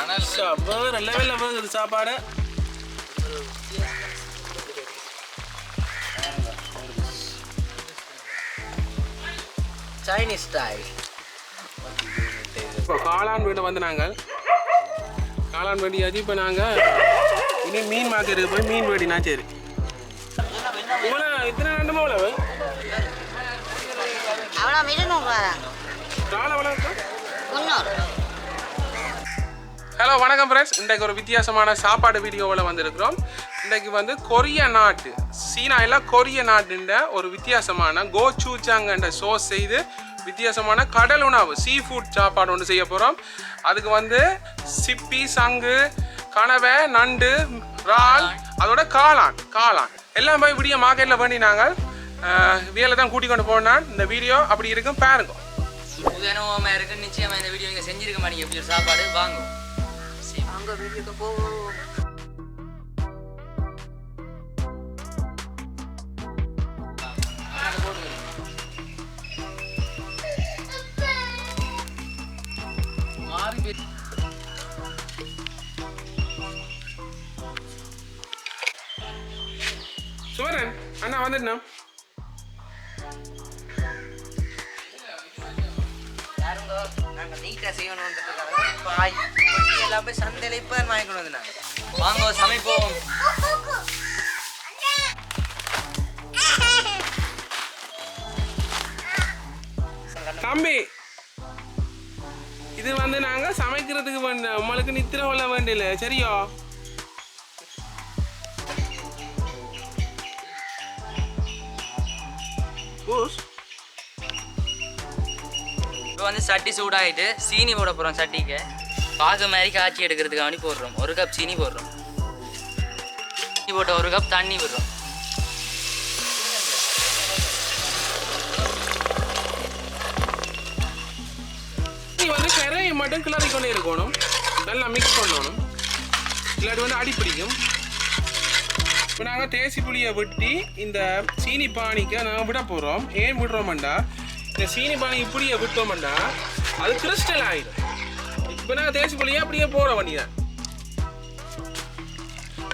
வேற லெவலில் போகுது சாப்பாடு. Chinese style. இப்போ காளான் வீடு வந்து நாங்கள் காளான் வெடியாச்சு. இப்போ நாங்கள் இனி மீன் மார்க்கெட்டுக்கு போய் மீன் வெடினா சரி. இவ்வளோ இத்தனை ரெண்டுமா இவ்வளவு அவ்வளோ மிருநூறு காலை வளர்க்கும். 300. ஹலோ வணக்கம் ஃப்ரெண்ட்ஸ். இன்றைக்கு ஒரு வித்தியாசமான சாப்பாடு வீடியோவில் வந்திருக்கிறோம். இன்றைக்கு வந்து கொரிய நாட்டு சீனாவில் கொரிய நாட்டுன்ற ஒரு வித்தியாசமான கோச்சூச்சாங்கன்ற சோஸ் செய்து வித்தியாசமான கடல் உணவு சீ ஃபுட் சாப்பாடு ஒன்று செய்ய போகிறோம். அதுக்கு வந்து சிப்பி, சங்கு, கனவை, நண்டு, இறால், அதோட காளான் எல்லாம் போய் விடிய மார்க்கெட்டில் வேண்டினாங்க. வியலை தான் கூட்டிக் கொண்டு போனால் இந்த வீடியோ அப்படி இருக்கும் பாருங்க. உதயனமாக இருக்கு. நிச்சயமாக இந்த வீடியோ இங்கே செஞ்சிருக்க மாட்டீங்க. எப்படி ஒரு சாப்பாடு வாங்கும். அங்கே வீடியோக்கு போவோம். சுவரன் அண்ணா வந்துட்டா. நாங்கள் நீட்டாக செய்யணுன்றதுக்காக பாய் எல்லாம் போய் சந்தையில் இப்போ வாங்கிக்கணும் வந்து நாங்கள் வாங்க சமைப்போம். தம்பி இது வந்து நாங்கள் சமைக்கிறதுக்கு வேண்டாம், உங்களுக்கு நித்திர கொள்ள வேண்டியில்லை சரியோ? இப்போ வந்து சட்டி சூடாகிட்டு சீனி போட போகிறோம். சட்டிக்கு பாகு மாதிரி காய்ச்சி எடுக்கிறதுக்கு வேண்டி போடுறோம். 1 கப் சீனி போடுறோம். சீனி போட்ட 1 கப் தண்ணி விடுறோம். நீ வந்து கரையை மட்டும் கிளறி கொண்டே இருக்கணும், நல்லா மிக்ஸ் பண்ணணும், இல்லாட்டி வந்து அடி பிடிக்கும். இப்போ நாங்கள் தேசி புளியை வெட்டி இந்த சீனி பானிக்கு நாங்கள் விட போகிறோம். ஏன் விடுறோம்டா, இந்த சீனி பானி இப்படியே விட்டோம்டா அது கிறிஸ்டல் ஆகிடும். இப்போ நாங்கள் தேசி புளியை அப்படியே போட வேண்டியதான்.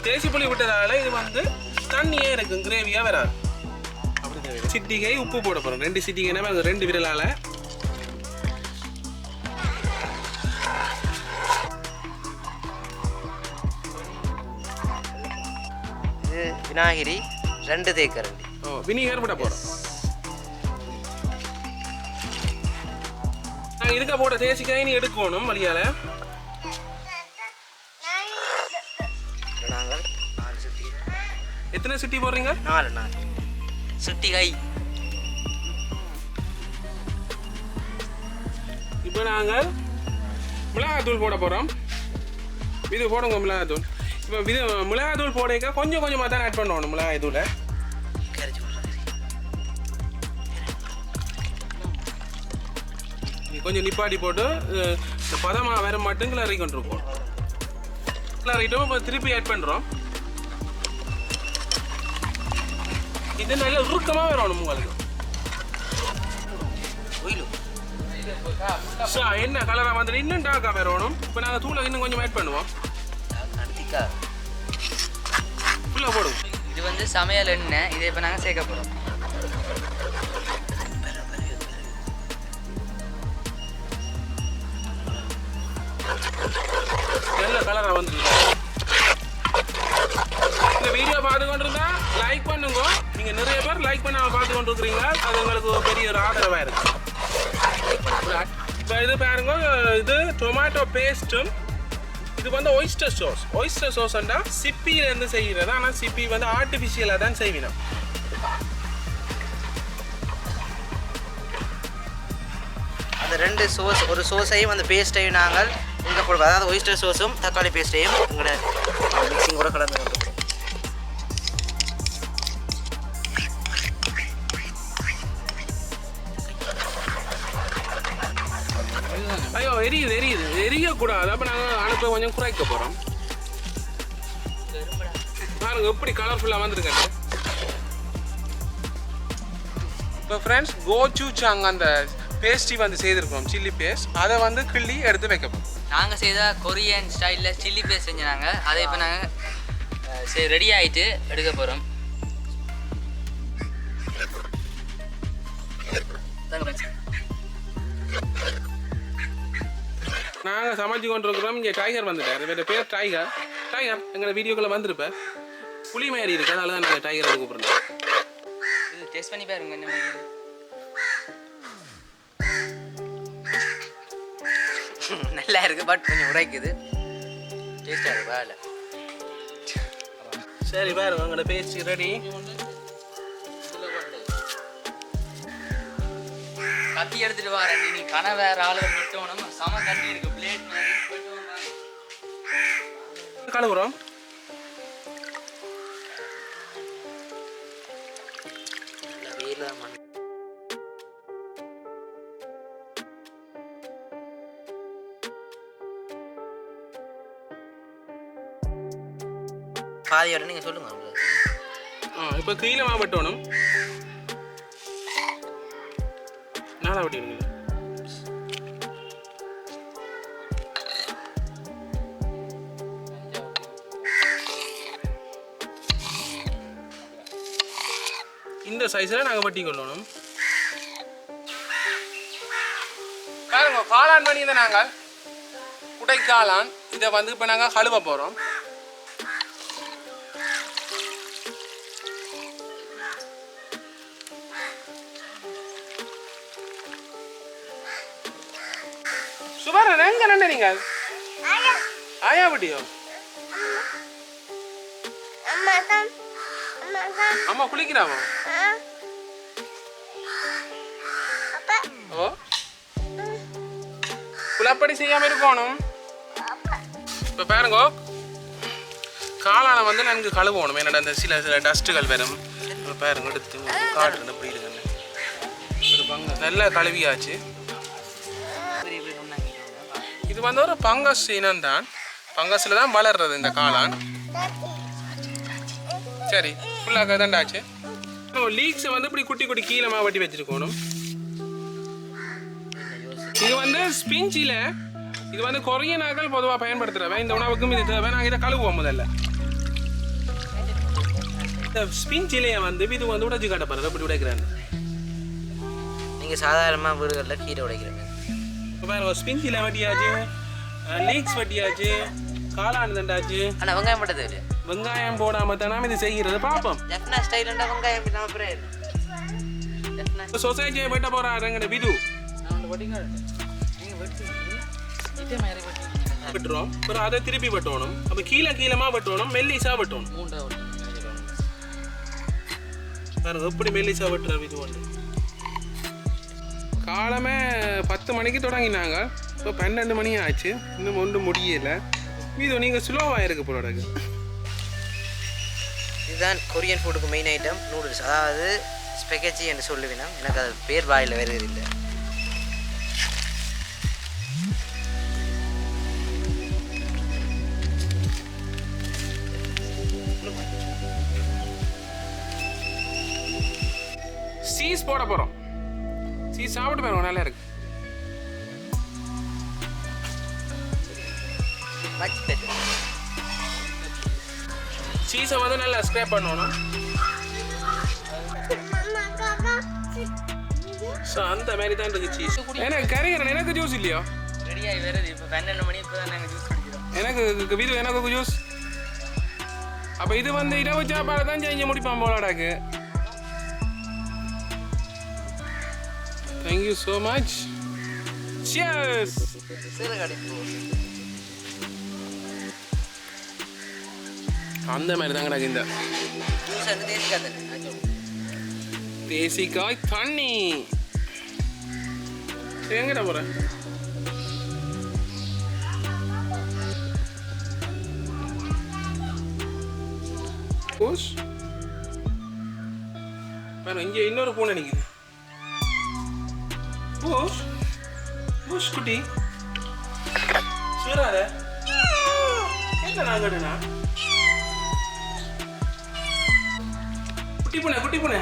தேசி புளி விட்டதால இது வந்து தண்ணியே இருக்கும், கிரேவியாக வராது. அப்படி சிட்டிகை உப்பு போட போகிறோம். 2 சிட்டிகைன்னா 2 விரலால். இது விநாயகரி 2 தேக்கரண்டி. வினிகர் விட போகிறோம். நாங்கள் இருக்க போட்ட தேசிக்காய் நீ எடுக்கணும் வழியால். நாங்கள் 4 சுட்டி. எத்தனை சிட்டி போடுறீங்க? 4 சுட்டிகை. இப்போ நாங்கள் மிளகாத்தூள் போட போகிறோம். இது போடுங்க மிளகாத்தூள். இப்போ இது மிளகாத்தூள் போடுங்க, கொஞ்சம் கொஞ்சமாக தான் ஆட் பண்ணணும் மிளகாய் தூளை. கொஞ்சம் நிப்பாட்டி போட்டு இந்த பதமாக வேற மட்டும் கிளறி கொண்டிருப்போம். கிளறிட்டோம். இப்போ திருப்பி ஆட் பண்ணுறோம். இது நல்ல உருக்கமாக வரணும் உங்களுக்கு. என்ன கலராக வந்துட்டு இன்னும் டார்க்காக வரணும். இப்போ நாங்கள் தூளை இன்னும் கொஞ்சம் ஆட் பண்ணுவோம். ஃபுல்லாக போடுவோம். இது வந்து சமையல் எண்ணெய். இதை இப்போ நாங்கள் சேர்க்க போகிறோம். நல்ல கலராக வந்துருக்கு. இந்த வீடியோ பார்த்து கொண்டிருந்தா லைக் பண்ணுங்க. நீங்கள் நிறைய பேர் லைக் பண்ணாமல் பார்த்து கொண்டு இருக்கிறீங்க, அது உங்களுக்கு பெரிய ஒரு ஆதரவாக இருக்கு. இப்போ இது பாருங்க, இது டொமேட்டோ பேஸ்ட்டும், இது வந்து ஒய்ஸ்டர் சோஸ். ஒய்ஸ்டர் சோஸ்ன்னா சிப்பியிலேருந்து செய்கிறது. ஆனால் சிப்பி வந்து ஆர்டிஃபிஷியலாக தான் செய்வினோம். அந்த 2 சோஸ், ஒரு சோஸையும் அந்த பேஸ்ட்டையும் நாங்கள் இங்கே போடுவோம். அதாவது ஒயிஸ்டர் சோஸும் தக்காளி பேஸ்ட்டையும் எங்களோட மிக்சிங் கூட கலந்து கொண்டு. ஐயோ எரியக்கூடாது. அப்போ நாங்கள் அனுப்ப கொஞ்சம் குறைக்க போகிறோம். பாருங்க எப்படி கலர்ஃபுல்லாக வந்துருக்கேன். இப்போ ஃப்ரெண்ட்ஸ் கோச்சூச்சாங் அந்த பேஸ்ட்ரி வந்து செய்திருக்கோம், சில்லி பேஸ்ட். அதை வந்து கிள்ளி எடுத்து வைக்க போகிறோம். நாங்கள் செய்த கொரியன் ஸ்டைலில் சில்லி பேஸ்ட் செஞ்சாங்க. அதை இப்போ நாங்கள் ரெடி ஆகிட்டு எடுக்க போகிறோம். நாங்கள் சமைச்சு கொண்டிருக்கிறோம். இங்கே டைகர் வந்துட்டார். இவருடைய பேர் டைகர். டைகர் எங்களோட வீடியோக்குள்ளே வந்திருப்பேன். புலி மாதிரி இருக்கு, அதனால தான் நாங்கள் டைகரை கூப்பிடுறோம். இது டேஸ்ட் பண்ணி பாருங்க என்ன மாதிரி. நல்லா இருக்குது, பட் கொஞ்சம் உடைக்குது. டேஸ்டாக இருக்கு வேலை. சரி பாருங்க, உங்களோட பேஸ்ட்ரி ரெடி. கத்தி எடுத்துட்டு வரேன். நீ கன வேற ஆளுகள் வெட்டணும். சம கட்டி இருக்கு, பிளேட் மாதிரி கழுவுறோம். பாதியோட நீங்கள் சொல்லுங்க. இப்போ கீழமாக வெட்டணும். நாளா வெட்டிடுங்க. இந்த சைஸில் நாங்கள் வெட்டி கொள்ளணும். பாருங்க, காளான் பண்ணி இதை நாங்கள் உடைக்காளான். இதை வந்து இப்போ நாங்கள் கழுவ போகிறோம். சுபாரன் எங்க நண்ட நீங்கள் ஆயா விட்டியோ? அம்மா குளிக்கிறாமா? ஓ, குளப்படி செய்யாம இருக்கணும். இப்ப பாருங்க, காளான வந்து நன்கு கழுவணும். என்னடா இந்த சில டஸ்ட்டுகள் வரும். பாருங்க, எடுத்து காட்டுறேன் எப்படி இருக்குன்னு. ஒரு பங்கு நல்லா கழுவியாச்சு. இது வந்து ஒரு பங்கஸ் இனம் தான். பங்கஸில் தான் வளர்றது இந்த காளான். சரி, ஃபுல்லாக தண்டாச்சு. லீக்ஸை வந்து இப்படி குட்டி குட்டி கீழமாக வெட்டி வச்சுருக்கணும். இது வந்து ஸ்பிஞ்சில், இது வந்து கொரியனாக்கள் பொதுவாக பயன்படுத்துகிறவன். இந்த உணவுக்கும் இது தேவை. நாங்கள் இதை கழுவுவோம் முதல்ல. இந்த ஸ்பிஞ்சிலையை வந்து இது வந்து உடைச்சு காட்டப்படுறது. அப்படி உடைக்கிறாங்க. நீங்கள் சாதாரணமாக வீடுகளில் கீரை உடைக்கிறீங்க. இப்போ பாருங்க, ஸ்பிஞ்சில் வட்டியாச்சு, லீக்ஸ் வட்டியாச்சு, காளான் தண்டாச்சு. ஆனால் வெங்காயம் போட்டது இல்லை. வெங்காயம் போடாமல் தானே இது செய்கிறது. பார்ப்போம். ஜெஃப்னா ஸ்டைலுண்டா வெங்காயம் இல்லாமல் அப்புறம் சொசைட்டியை வெட்ட போகிறாருங்கிற விது வெட்டுறோம். அப்புறம் அதை திருப்பி வெட்டணும். அப்போ கீழமாக வெட்டணும், மெல்லிசா வெட்டணும். பாருங்க எப்படி மெல்லிசா வெட்டுற விது ஒன்று. காலமே 10 மணிக்கு தொடங்கினாங்க. இப்போ 12 மணி ஆச்சு. இன்னும் ஒன்றும் முடியலை. இது நீங்கள் ஸ்லோவாக இருக்கு போல. இதுதான் கொரியன் ஃபுட்டுக்கு மெயின் ஐட்டம், நூடுல்ஸ். அதாவது ஸ்பெகச்சி என்று சொல்லுவேன். எனக்கு அது பேர் வாயில் வருவதில்லை. சீஸ் போட போகிறோம். சீஸ் சாப்பிட்டு பாருங்க, நல்லா இருக்கு. சீஸை வந்து நல்லா ஸ்க்ரேப் பண்ணணும். ஸோ அந்த மாதிரி தான் இருக்கு சீஸ். எனக்கு கறிக்கிறேன். எனக்கு ஜூஸ் இல்லையோ? ரெடியாகி வருது. இப்போ 12 மணி இப்போ தான் நாங்கள் ஜூஸ் குடிக்கிறோம். எனக்கு ஜூஸ். அப்போ இது வந்து இரவு சாப்பாடு தான் செஞ்சு முடிப்பான் போலாடாக்கு. Thank you so much. Cheers. அந்த மாதிரி தாங்க எனக்கு இந்த ஜூஸ் வந்து தேசிக்காய் தண்ணி. எங்கடா போற? கோஷ் பாரு, இங்கே இன்னொரு பூனை நிக்குது. பூஷ் பூஷ் குட்டி சூறாத என்ன நாங்கடுனா குட்டி பூனை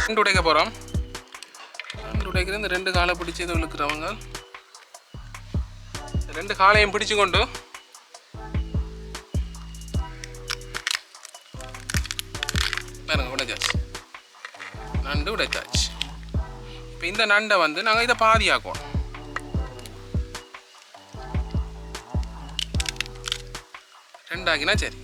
நண்டு உடைக்க போகிறோம். நண்டு உடைக்கிற இந்த 2 காலை பிடிச்சி இதை இழுக்கிறவங்க 2 காலையும் பிடிச்சு கொண்டு பாருங்க உடைச்சாச்சு. நண்டு உடைச்சாச்சு. இப்போ இந்த நண்டை வந்து நாங்கள் இதை பாதியாக்குவோம். ரெண்டாக்கினா சரி.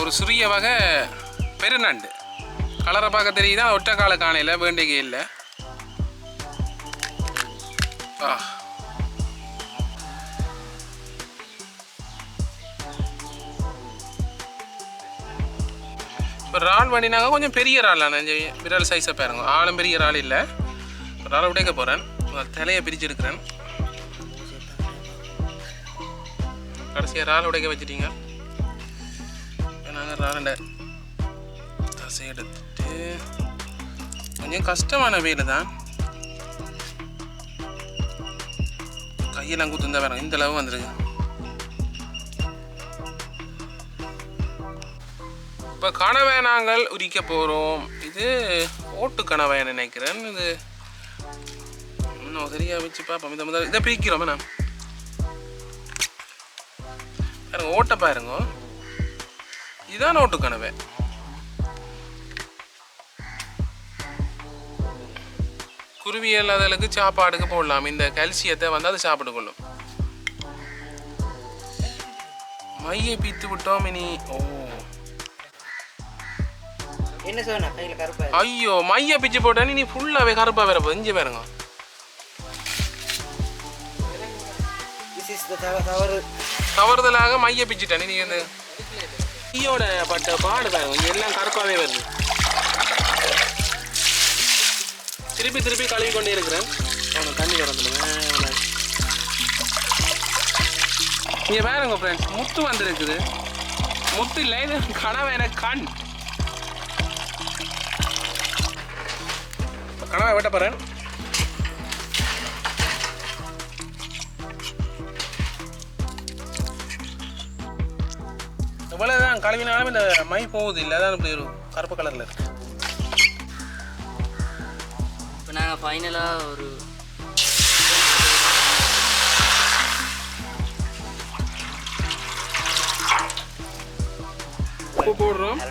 ஒரு சிறிய வகை பெருநண்டு கலரை பார்க்க தெரியுதா? ஒற்றை கால காணையில் வேண்டிகை இல்லை. இப்போ இறால் பண்ணினாங்க கொஞ்சம் பெரிய இறால். விரல் சைஸை பாருங்க. ஆளும் பெரிய இறால் இல்லை. இறாலை உடைக்க போகிறேன். தலையை பிரித்து எடுக்கிறேன். கடைசியாக இறால் உடைக்க வச்சுட்டீங்க. நாங்கள் இறாலை தசை எடுத்துட்டு கொஞ்சம் கஷ்டமான வேலை தான். கையெல்லாம் குத்துந்தா பாருங்க. இந்த அளவு வந்துருக்கு. இப்போ கனவை நாங்கள் உரிக்க போகிறோம். இது ஓட்டு கனவை நினைக்கிறேன். இது இன்னும் சரியாக வச்சு பார்ப்போம். இந்த முதல் இதை பிரிக்கிறோம். நான் பாருங்க ஓட்டை பாருங்க. இதுதான் ஓட்டு கனவை. குருவியல் அதற்கு சாப்பாடுக்கு போடலாம். இந்த கல்சியத்தை வந்து அது சாப்பிட்டு கொள்ளும். மையை பித்து விட்டோம். இனி என்ன சொன்னா கையில கருப்பா? ஐயோ மைய பிச்சு போட்டா நீ ஃபுல்லாவே கருப்பா வேற போகுது. இஞ்சி பாருங்க. தவறுதலாக மைய பிச்சுட்டேன். நீ வந்து ஈயோட பட்ட பாடு பாருங்க. எல்லாம் கருப்பாவே வருது. திருப்பி கழுவி கொண்டே இருக்கிறேன். தண்ணி வரந்துடுவேன். இங்கே பாருங்க ஃப்ரெண்ட்ஸ், முத்து வந்துருக்குது. முத்து இல்லை, இது கனவை கண். கனவை வெட்ட போகிறேன். இவ்வளோதான் கழுவினாலும் இந்த மை போகுது இல்லை. அதான் இப்படி ஒரு கருப்பு கலரில் இருக்கு. இப்போ நாங்கள் ஃபைனலாக ஒரு உப்பு போடுறோம்.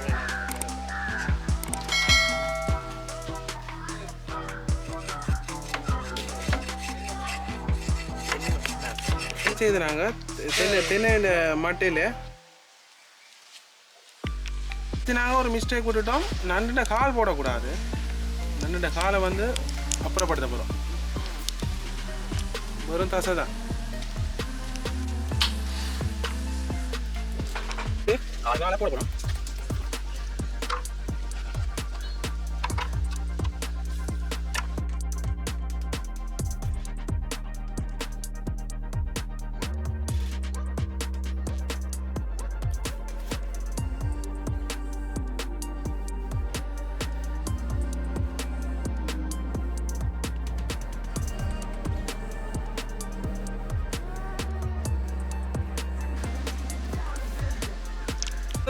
செய்து நாங்கள் தென்னை மட்டையில் நாங்கள் ஒரு மிஸ்டேக் விட்டுட்டோம். நண்டுட கால் போடக்கூடாது. நண்டுட காலை வந்து அப்புறப்படுத்த போகிறோம். வெறும் தசை தான். காலை போட போகிறோம்.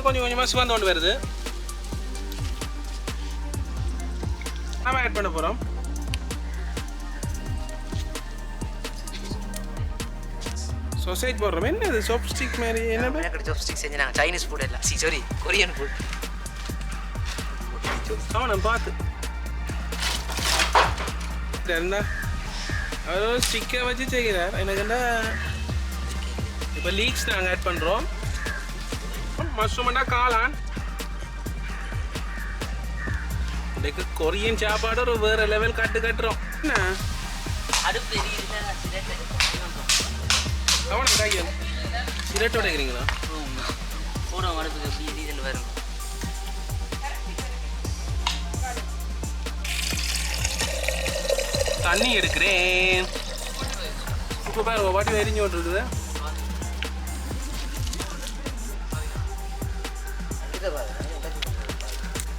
கொஞ்சம் கொஞ்சமாக சிவந்து கொண்டு வருது. நம்ம ஆட் பண்ண போகிறோம். சொசைட் போடுறோம். என்ன இது சாப்ஸ்டிக் மாதிரி? என்ன சாப்ஸ்டிக் செஞ்சு நாங்கள் சைனீஸ் ஃபுட் இல்லை, சாரி கொரியன் ஃபுட். அவன் பார்த்து இருந்தா அவர் ஸ்டிக்கை வச்சு செய்கிறார். எனக்கு என்ன இப்போ லீக்ஸ் நாங்கள் ஆட் பண்ணுறோம். மஷ்ரூம்னா காளான். இதுக்கு கொரியன் சாப்பாடு ஒரு வேற லெவல் கட்டுறோம். என்ன அடுப்பு கவனம் கையில் சிரட்டோட இருக்கிறீங்களா? போடுவோம் அடுப்புக்கு டீசல் வரும். தண்ணி எடுக்கிறேன். இப்போ பாருங்க வாட்டி எரிஞ்சு விட்டுருக்குது.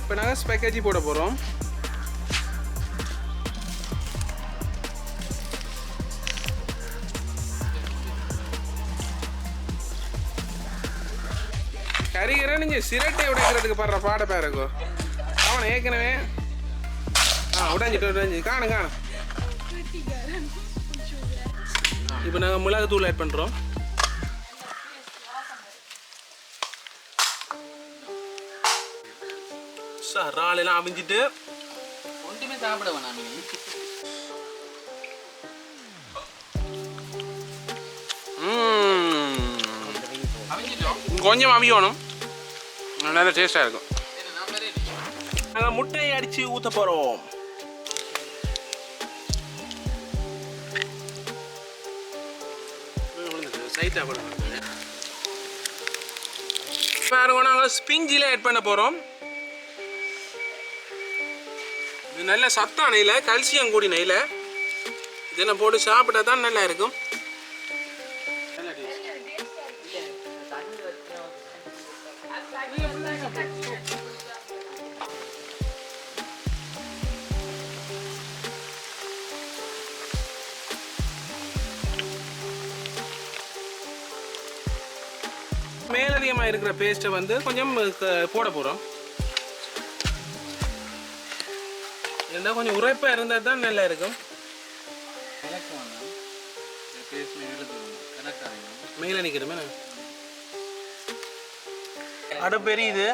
இப்போ நாங்கள் ஸ்பெகேட்டி போட போகிறோம். கறிகரை நீங்கள் சிரட்டை உடைக்கிறதுக்கு படுற பாட பேருக்கோ அவனை ஏற்கனவே உடைஞ்சிட்டு காணும் இப்போ நாங்கள் மிளகுத்தூள் ஆட் பண்ணுறோம். சார் இறாலெல்லாம் அவிஞ்சிட்டு ஒன்றுமே சாப்பிட வேணாம். கொஞ்சம் அவியணும், நல்லா டேஸ்டாக இருக்கும். நாங்கள் முட்டையை அடித்து ஊற்ற போகிறோம். சைட்டாக போடுவோம். பாருங்க, நாங்கள் ஸ்பிஞ்சில் ஆட் பண்ண போகிறோம். இது நல்ல சத்தான நெய்ல, கல்சியம் கூடி நெய்ல இதெல்லாம் போட்டு சாப்பிட்டா தான் நல்லா இருக்கும். மேலதிகமாக இருக்கிற பேஸ்ட்டை வந்து கொஞ்சம் போட போகிறோம். இருந்தால் கொஞ்சம் உரைப்பாக இருந்தால் தான் நல்லா இருக்கும். மேலே நிற்கிறோமே அட பெரியுது.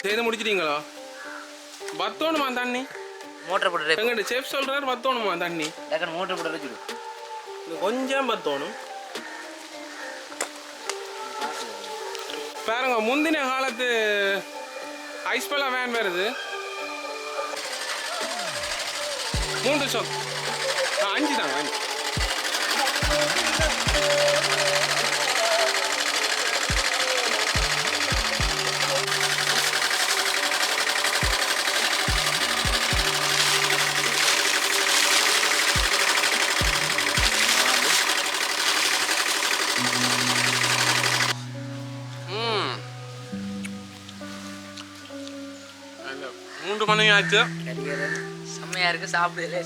செய்து முடிச்சிட்டீங்களா? பத்தோணுமா தண்ணி? மோட்டர் போட்டு எங்கிட்ட செஃப் சொல்கிறார் பத்தோணுமா தண்ணி? டக்குன்னு மோட்டர் போட்டு வச்சுடு. கொஞ்சம் பத்தோணும். பாருங்க, முந்தின காலத்து ஐஸ்பலா வேன் வருது. 3 ஷாப் 5 தாங்க 5. மூன்று மணி ஆச்சு. செம்மையா இருக்கு, சாப்பிடல.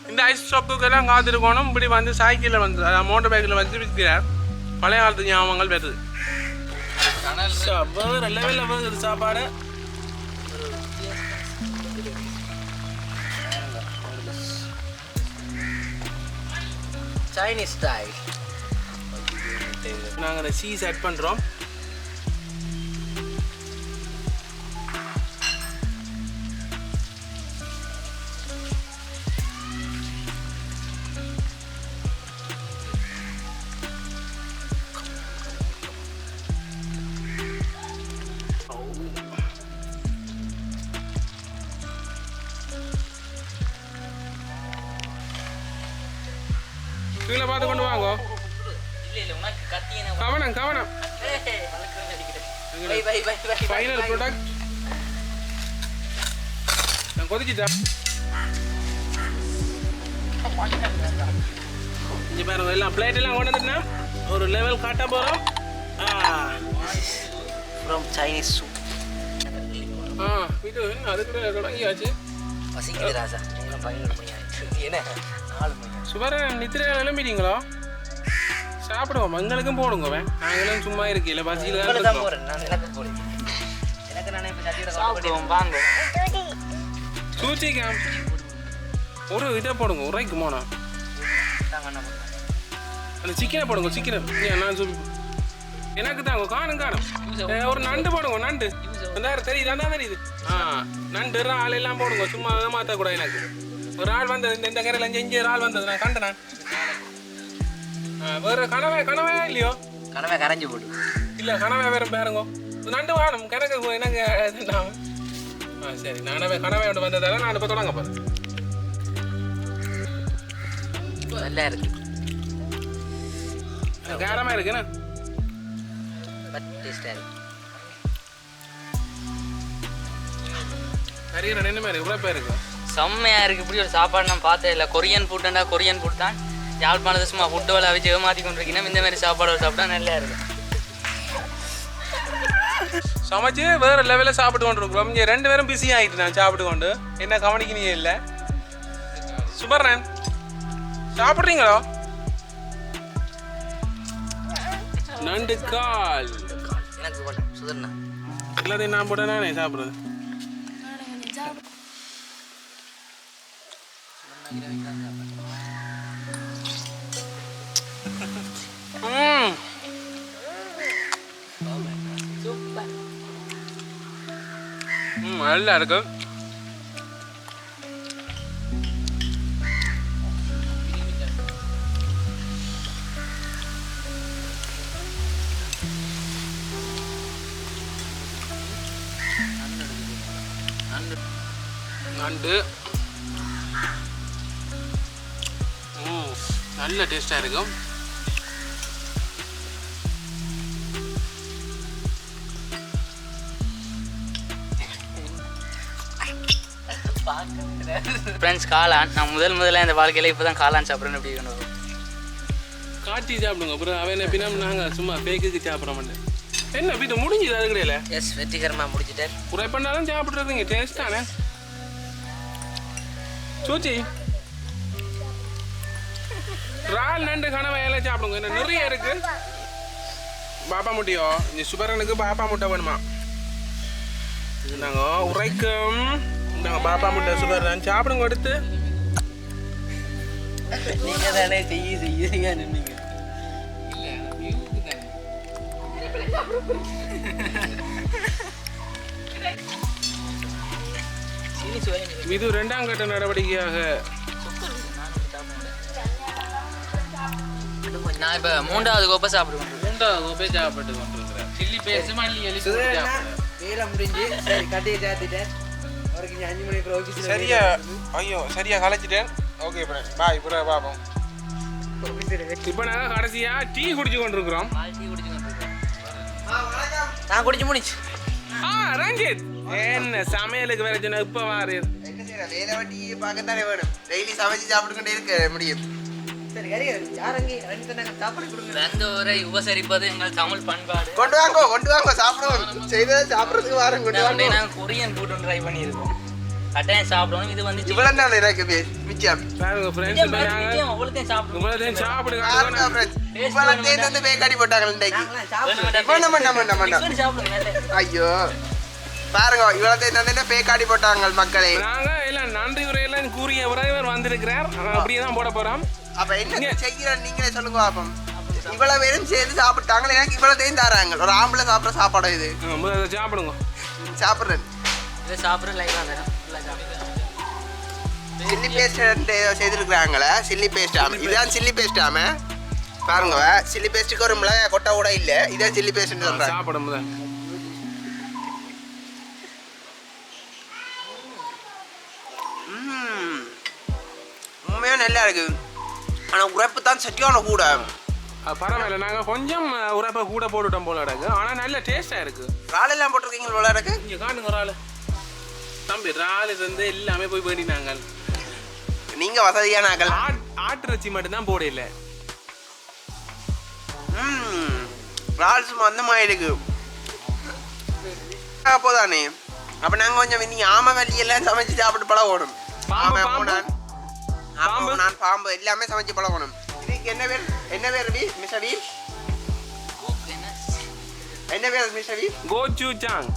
இந்த ஐஸ் ஷாப்புக்கெல்லாம் காத்திருக்கணும். இப்படி வந்து சைக்கிளில் வந்து மோட்டர் பைக்கில் வச்சு விற்கிறார். பழைய காலத்து ஞாபகங்கள் வருது. லெவலில் வருது சாப்பாடு. Chinese style. நாங்கள் அந்த சீஸ் ஆட் பண்ணுறோம். கீழே பார்த்து கொண்டு வாங்க. கவனம் கவனம். ஃபைனல் ப்ராடக்ட் நான் கொதிச்சிட்டேன். இங்கே பாருங்க, எல்லாம் பிளேட் எல்லாம் கொண்டு வந்துட்டேன். ஒரு லெவல் காட்ட போகிறோம். From Chinese soup. இது அதுக்கு தொடங்கியாச்சு. பசிக்குது ராசா. நீங்களும் 11 மணி ஆயிடுச்சு. என்ன 4 மணி. சுபர நித்திரையில் எழும்பிட்டீங்களோ? சாப்பிடுவோம், எங்களுக்கும் போடுங்க. நாங்களும் சும்மா இருக்கல பசியில் தான் போகிறேன். நான் எனக்கு போடுறேன். எனக்கு நானே இப்போ சட்டியோட சாப்பிடுவோம் வாங்க. சூச்சிக்காம் ஒரு இதை போடுங்க, உரைக்கு போனா அந்த சிக்கனை போடுங்க. சிக்கனை நான் சொல்லி எனக்கு தாங்க. காணும் காணும். ஒரு நண்டு போடுங்க. நண்டு அந்த தெரியுது, அந்த தெரியுது. நண்டு ஆள் எல்லாம் போடுங்க. சும்மா ஏமாற்றக்கூடாது. எனக்கு ஒரு ஆள் வந்தது, இந்த கரையில் 5 ஆள் வந்தது நான் கண்டேன். நான் வேறு கனவே இல்லையோ? கனவே கரைஞ்சி போடு. இல்லை, கனவே வேறு பாருங்க. நண்டு வாணும் எனக்கு எனக்கு சரி. கனவே ஒன்று வந்ததால நான் இப்போ தொடங்க போகிறேன். நல்லா இருக்கு, காரமாக இருக்குண்ணா. டேஸ்டாக இருக்கு. நிறைய ரெண்டு மாதிரி உழைப்பாக இருக்கு. செம்மையா இருக்கு. இப்படி ஒரு சாப்பாடு நான் பார்த்தே இல்லை. கொரியன் ஃபுட்டுண்டா கொரியன் ஃபுட் தான். யாழ்ப்பாணத்தை சும்மா ஃபுட்டு வேலை வச்சு ஏமாற்றி கொண்டு இருக்கீங்கன்னா இந்த மாதிரி சாப்பாடு சாப்பிட்டா நல்லா இருக்கும். சமைச்சு வேறு லெவலில் சாப்பிட்டு கொண்டு இருக்கிறோம். இங்கே 2 பேரும் பிஸி ஆகிட்டு நான் சாப்பிட்டு கொண்டு என்ன கவனிக்கணும் இல்லை. சுபர்ணன் சாப்பிட்றீங்களோ? நண்டு கால் எனக்கு வேண்டாம் சுதர்ணா. எல்லாத்தையும் நான் போட்டேன் நானே சாப்பிட்றது. நல்லா இருக்கு. நண்டு நல்ல டேஸ்டாக இருக்கும். ஃப்ரெண்ட்ஸ் காளான் நான் முதல்ல இந்த வாழ்க்கையில் இப்போ தான் காளான் சாப்பிட்றேன்னு எப்படி கொண்டு வரும். காட்டி சாப்பிடுங்க. அப்புறம் அவன் என்ன நாங்கள் சும்மா பேக்குக்கு சாப்பிட மாட்டேன். என்ன இது முடிஞ்சுது அது கிடையாது. எஸ் வெற்றிகரமாக முடிச்சிட்டேன். குறை பண்ணாலும் சாப்பிட்றதுங்க டேஸ்ட் தானே. சூச்சி இறால் நண்டு கனவை எல்லாம் சாப்பிடுங்க. என்ன நிறைய இருக்கு. பாப்பா முட்டையோ இந்த சுபரனுக்கு பாப்பா முட்டை வேணுமா? நாங்கள் உரைக்கும் நாங்கள் பாப்பா முட்டை சுபரன் சாப்பிடுங்க. எடுத்து நீங்கள் தானே செய்ய நின்னீங்க. இது 2ஆம் கட்ட நடவடிக்கையாக நான் இப்போ 3வது கோப்பை சாப்பிடுவேன். 3வது கோப்பை சாப்பிட்டு கொண்டிருக்கிறேன். சில்லி பேஸ்ட் மல்லி எலி வேலை முடிஞ்சு சரி கட்டியை சாத்திட்டேன். அவருக்கு 5 மணிக்கு ஓகே சரியா? ஐயோ சரியா கலைச்சிட்டேன். Okay bye. இப்போ பார்ப்போம். இப்போ நாங்கள் கடைசியாக டீ குடிச்சு கொண்டிருக்கிறோம். நான் குடிச்சு முடிச்சு. ரஞ்சித் என்ன சமையலுக்கு வேற சொன்ன இப்போ வாரு. என்ன செய்யற வேலை வட்டி பார்க்கத்தானே வேணும். டெய்லி சமைச்சு சாப்பிட்டுக்கிட்டே இருக்க முடியும். சரி கறி யாரங்க சாப்பாடு கொடுங்க. ரந்தோரை உபசரிப்பது எங்கள் தமிழ் பண்பாடு. கொண்டு வாங்க சாப்பிடுவோம். செய்ததை சாப்பிட்றதுக்கு வாரம் கொண்டு வாங்க. நாங்கள் கொரியன் ஃபுட் ட்ரை பண்ணியிருக்கோம். கட்டாயம் சாப்பிடணும். இது வந்து இவ்வளோ தான் எனக்கு மிச்சம். பாருங்க ஃப்ரெண்ட்ஸ், இப்போ நாங்கள் அவ்வளோத்தையும் சாப்பிடுவோம். இவ்வளோதையும் சாப்பிடுங்க. பாருங்க ஃப்ரெண்ட்ஸ், இவ்வளோத்தையும் வந்து பேக்காடி போட்டாங்க இன்றைக்கு. சாப்பிடுங்க. ஐயோ பாருங்க, இவ்வளோத்தையும் வந்து பேக்காடி போட்டாங்க மக்களே. நாங்கள் எல்லாம் நன்றி உரையெல்லாம் கூறிய உறவர் வந்திருக்கிறார். அப்படியே தான் போட போகிறோம். அப்போ என்ன செய்கிறோம் நீங்களே சொல்லுங்க பாப்போம். இவ்வளோ பேரும் சேர்ந்து சாப்பிட்டாங்க. எனக்கு இவ்வளோத்தையும் தராங்க. ஒரு ஆம்பளை சாப்பிட்ற சாப்பாடு இது. சாப்பிடுங்க. சாப்பிட்றேன். இதை சாப்பிட்ற லைவாக வேணும். சில்லி பேஸ்ட் செய்திருக்கிறாங்களே. சில்லி பேஸ்ட் ஆமாம், இதுதான் சில்லி பேஸ்ட் ஆமாம். பாருங்க, சில்லி பேஸ்ட்டுக்கு ஒரு மிளகாய் கொட்டை கூட இல்லை. இதான் சில்லி பேஸ்ட்னு சொல்கிறேன். சாப்பிடும் போது உண்மையாக நல்லா இருக்குது. ஆனால் உரைப்பு தான் சட்டியான கூட. பரவாயில்ல, நாங்கள் கொஞ்சம் உரைப்பை கூட போட்டுட்டோம் போல இருக்கு. ஆனால் நல்ல டேஸ்ட்டாக இருக்குது. இறால் எல்லாம் போட்டிருக்கீங்க போல இருக்கு. இங்கே காணுங்க இறால். தம்பி இறால் இருந்து எல்லாமே போய் வேண்டினாங்க. நீங்கள் வசதியான ஆக்கள். ஆட்டிறைச்சி மட்டும்தான் போடையில. இறால் சும்மா அந்த மாதிரி இருக்கு அப்போதானே. அப்போ நாங்கள் கொஞ்சம் நீங்கள் ஆமை வலியெல்லாம் சமைச்சு சாப்பிட்டு பழகணும். ஆமை நான் பாம்பு எல்லாமே சமைச்சு பழகணும். இதுக்கு என்ன பேர்? என்ன பேர் மிஸ்ஸவி? என்ன பேர் மிஸ்ஸவி? கோச்சூச்சாங்.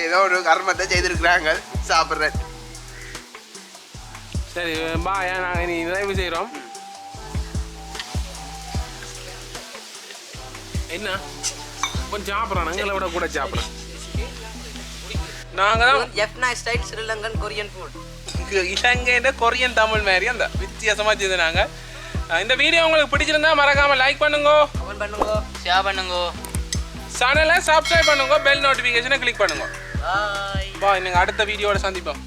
ஏதோ ஒரு கர்மத்தை செய்திருக்கிறாங்க. சாப்பிட்றேன். சரி பாய், நாங்கள் இனி நிறைவு செய்கிறோம். என்ன கொஞ்சம் சாப்பிட்றோம். எங்களை விட கூட சாப்பிட்றோம். நாங்கள் தான் எஃப்னா ஸ்டைல் ஸ்ரீலங்கன் கொரியன் ஃபுட். இலங்கையில கொரியன் தமிழ் மாதிரி அந்த வித்தியாசமாக செய்து. நாங்கள் இந்த வீடியோ உங்களுக்கு பிடிச்சிருந்தா மறக்காமல் லைக் பண்ணுங்க, கமெண்ட் பண்ணுங்க, ஷேர் பண்ணுங்க, சேனலை சப்ஸ்கிரைப் பண்ணுங்க, பெல் நோட்டிஃபிகேஷனை கிளிக் பண்ணுங்க. பாய் பாய். நீங்கள் அடுத்த வீடியோட சந்திப்போம்.